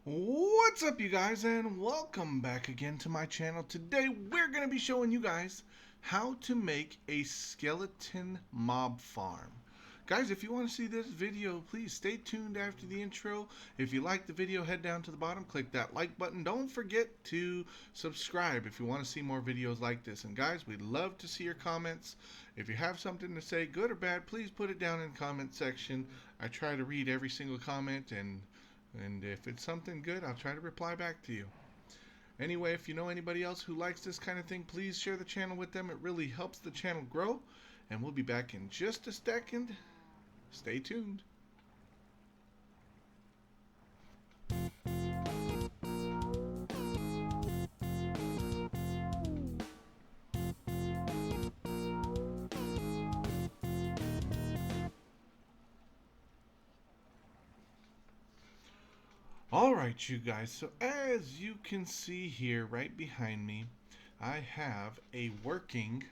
What's up, you guys, and welcome back again to my channel. Today we're going to be showing you guys how to make a skeleton mob farm. Guys, if you want to see this video, please stay tuned after the intro. If you like the video, head down to the bottom, click that like button. Don't forget to subscribe if you want to see more videos like this. And guys, we'd love to see your comments. If you have something to say, good or bad, please put it down in the comment section. I try to read every single comment, and if it's something good, I'll try to reply back to you. Anyway, if you know anybody else who likes this kind of thing, please share the channel with them. It really helps the channel grow. And we'll be back in just a second. Stay tuned. Alright, you guys, so as you can see here right behind me, I have a working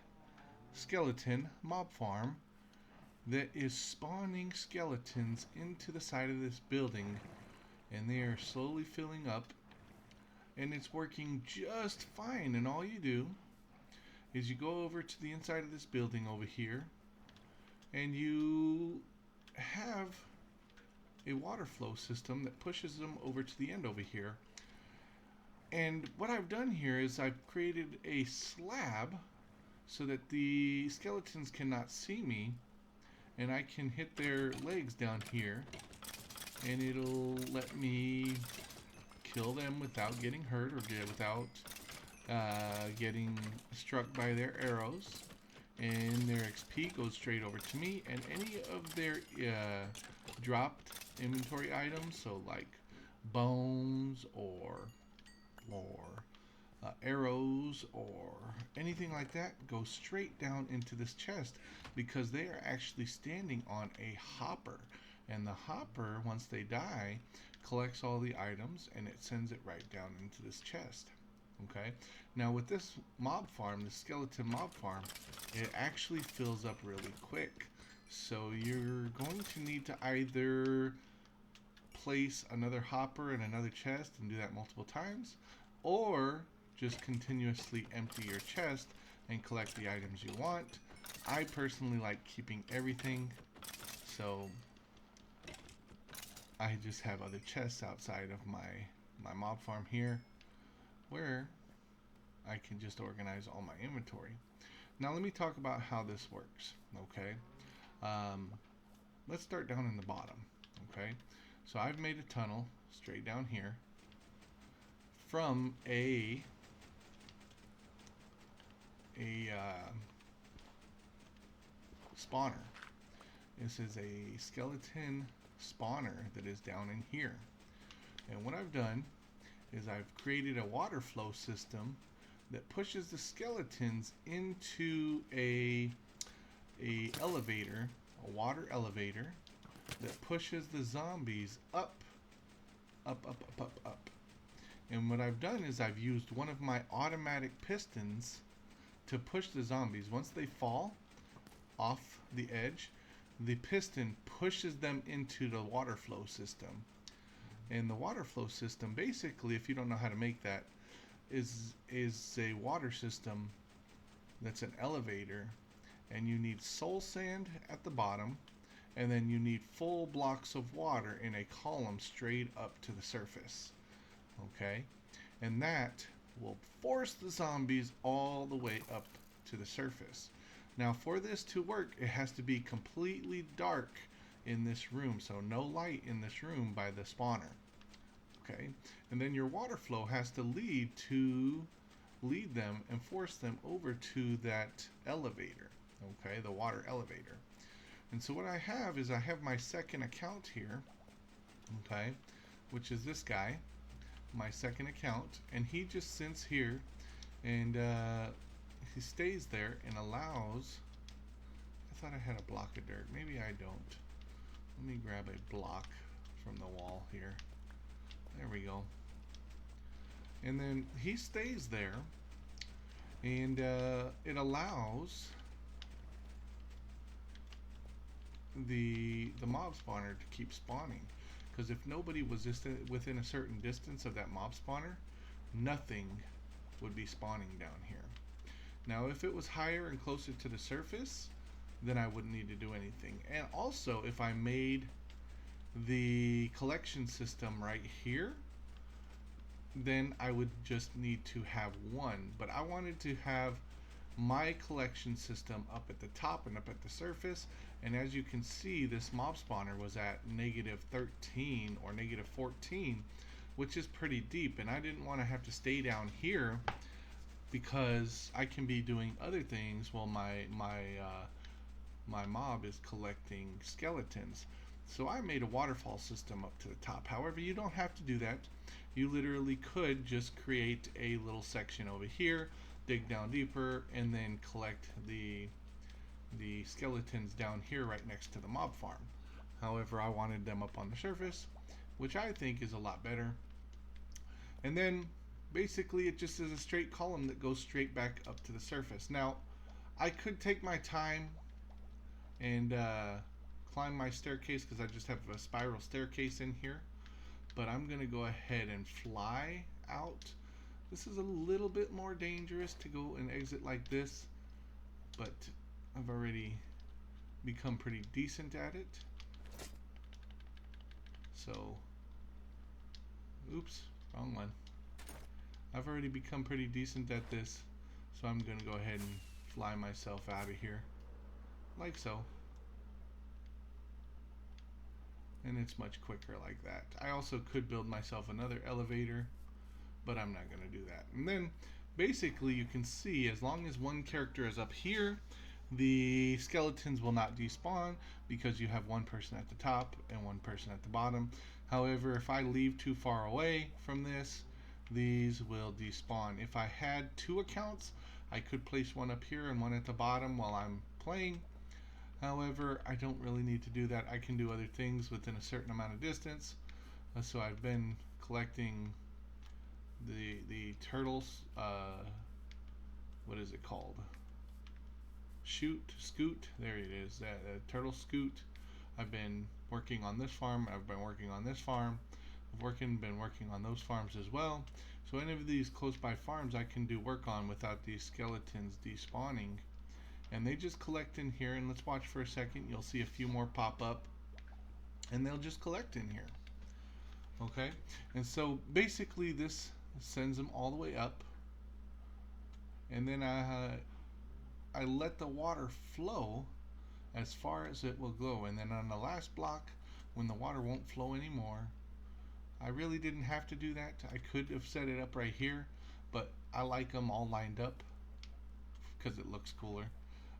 skeleton mob farm that is spawning skeletons into the side of this building, and they are slowly filling up, and it's working just fine. And all you do is you go over to the inside of this building over here, and you have a water flow system that pushes them over to the end over here. And what I've done here is I've created a slab so that the skeletons cannot see me, and I can hit their legs down here, and it'll let me kill them without getting hurt or without getting struck by their arrows. And their XP goes straight over to me, and any of their dropped inventory items, so like bones or arrows or anything like that, go straight down into this chest, because they are actually standing on a hopper, and the hopper, once they die, collects all the items and it sends it right down into this chest. Okay, now with this mob farm, the skeleton mob farm, it actually fills up really quick, so you're going to need to either place another hopper in another chest and do that multiple times, or just continuously empty your chest and collect the items you want. I personally like keeping everything, so I just have other chests outside of my mob farm here where I can just organize all my inventory. Now let me talk about how this works. Okay, let's start down in the bottom. Okay, so I've made a tunnel straight down here from a spawner. This is a skeleton spawner that is down in here. And what I've done is I've created a water flow system that pushes the skeletons into a elevator, a water elevator that pushes the zombies up, up, up, up, up, up. And what I've done is I've used one of my automatic pistons to push the zombies. Once they fall off the edge, the piston pushes them into the water flow system. And the water flow system, basically, if you don't know how to make that, is a water system that's an elevator, and you need soul sand at the bottom, and then you need full blocks of water in a column straight up to the surface. Okay, and that will force the zombies all the way up to the surface. Now, for this to work, it has to be completely dark in this room, so no light in this room by the spawner. Okay, and then your water flow has to lead them and force them over to that elevator. Okay, the water elevator. And so what I have is I have my second account here. Okay, which is this guy, my second account, and he just sits here and he stays there and allows. I thought I had a block of dirt. Maybe I don't. Let me grab a block from the wall here. There we go. And then he stays there, and it allows the mob spawner to keep spawning, because if nobody was just within a certain distance of that mob spawner, nothing would be spawning down here. Now if it was higher and closer to the surface, then I wouldn't need to do anything. And also, if I made the collection system right here, then I would just need to have one. But I wanted to have my collection system up at the top and up at the surface, and as you can see, this mob spawner was at -13 or -14, which is pretty deep, and I didn't want to have to stay down here because I can be doing other things while my mob is collecting skeletons. So I made a waterfall system up to the top. However, you don't have to do that. You literally could just create a little section over here, dig down deeper, and then collect the skeletons down here right next to the mob farm. However, I wanted them up on the surface, which I think is a lot better. And then basically it just is a straight column that goes straight back up to the surface. Now I could take my time and climb my staircase because I just have a spiral staircase in here, but I'm gonna go ahead and fly out. This is a little bit more dangerous to go and exit like this, but I've already become pretty decent at it. So, oops, wrong one. I've already become pretty decent at this, so I'm gonna go ahead and fly myself out of here, like so. And it's much quicker like that. I also could build myself another elevator, but I'm not gonna do that. And then basically you can see, as long as one character is up here, the skeletons will not despawn because you have one person at the top and one person at the bottom. However, if I leave too far away from this, these will despawn. If I had two accounts, I could place one up here and one at the bottom while I'm playing. However, I don't really need to do that. I can do other things within a certain amount of distance. So I've been collecting the turtles, what is it called? Scoot, there it is, that turtle scoot. I've been working on this farm, I've been working on this farm, I've been working on those farms as well. So any of these close by farms I can do work on without these skeletons despawning. And they just collect in here, and let's watch for a second. You'll see a few more pop up, and they'll just collect in here. Okay, and so basically this sends them all the way up, and then I let the water flow as far as it will go, and then on the last block, when the water won't flow anymore, I really didn't have to do that. I could have set it up right here, but I like them all lined up because it looks cooler.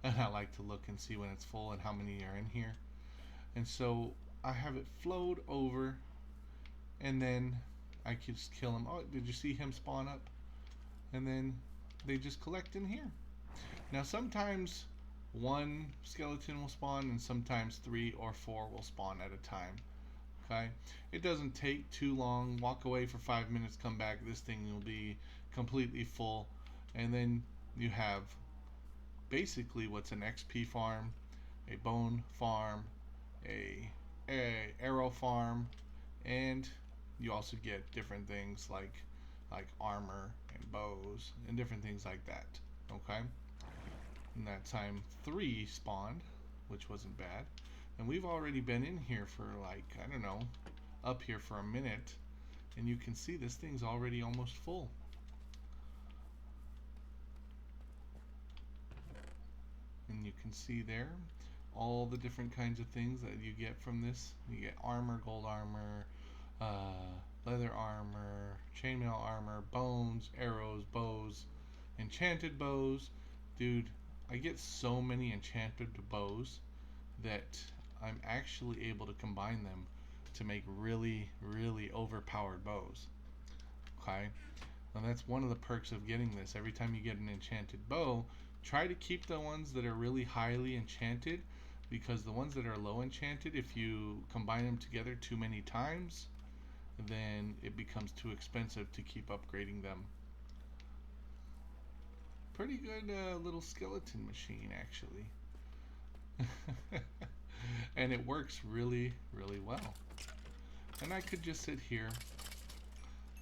And I like to look and see when it's full and how many are in here. And so I have it flowed over, and then I can just kill them. Oh, did you see him spawn up? And then they just collect in here. Now sometimes one skeleton will spawn, and sometimes 3 or 4 will spawn at a time. Okay, it doesn't take too long. Walk away for 5 minutes, come back, this thing will be completely full. And then you have basically what's an XP farm, a bone farm, a arrow farm, and you also get different things like armor and bows and different things like that. Okay, and that time 3 spawned, which wasn't bad, and we've already been in here for like, I don't know, up here for a minute, and you can see this thing's already almost full. And you can see there all the different kinds of things that you get from this. You get armor, gold armor, leather armor, chainmail armor, bones, arrows, bows, enchanted bows. Dude, I get so many enchanted bows that I'm actually able to combine them to make really, really overpowered bows. Okay, and that's one of the perks of getting this. Every time you get an enchanted bow, try to keep the ones that are really highly enchanted, because the ones that are low enchanted, if you combine them together too many times, then it becomes too expensive to keep upgrading them. Pretty good little skeleton machine, actually. And it works really, really well. And I could just sit here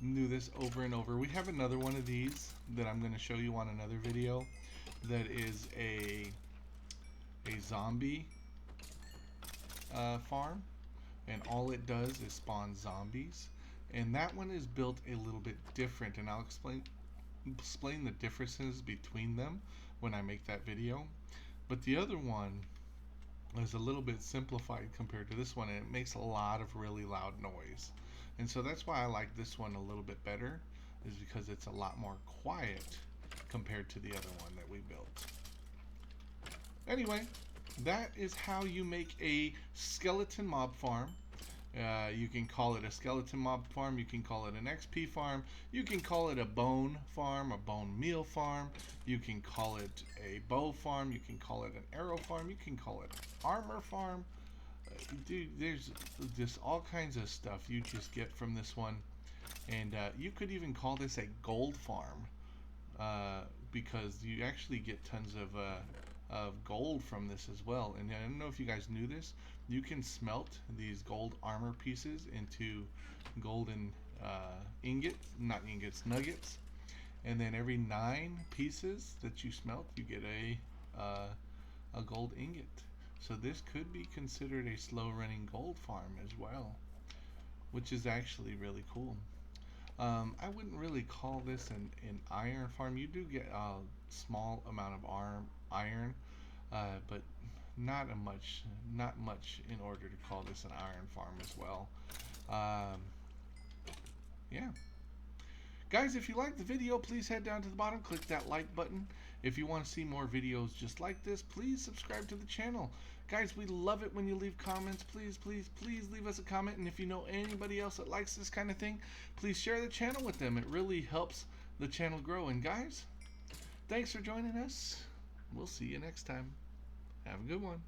and do this over and over. We have another one of these that I'm going to show you on another video that is a zombie farm, and all it does is spawn zombies. And that one is built a little bit different, and I'll explain the differences between them when I make that video. But the other one is a little bit simplified compared to this one, and it makes a lot of really loud noise. And so that's why I like this one a little bit better, is because it's a lot more quiet compared to the other one that we built. Anyway, that is how you make a skeleton mob farm. You can call it a skeleton mob farm, you can call it an XP farm, you can call it a bone farm, a bone meal farm, you can call it a bow farm, you can call it an arrow farm, you can call it an armor farm. Dude, there's just all kinds of stuff you just get from this one. And you could even call this a gold farm, because you actually get tons of gold from this as well. And I don't know if you guys knew this, you can smelt these gold armor pieces into golden nuggets. And then every 9 pieces that you smelt, you get a gold ingot. So this could be considered a slow running gold farm as well, which is actually really cool. I wouldn't really call this an iron farm. You do get a small amount of iron, but not much in order to call this an iron farm as well. Yeah. Guys, if you liked the video, please head down to the bottom, click that like button. If you want to see more videos just like this, please subscribe to the channel. Guys, we love it when you leave comments. Please leave us a comment. And if you know anybody else that likes this kind of thing, please share the channel with them. It really helps the channel grow. And guys, thanks for joining us. We'll see you next time. Have a good one.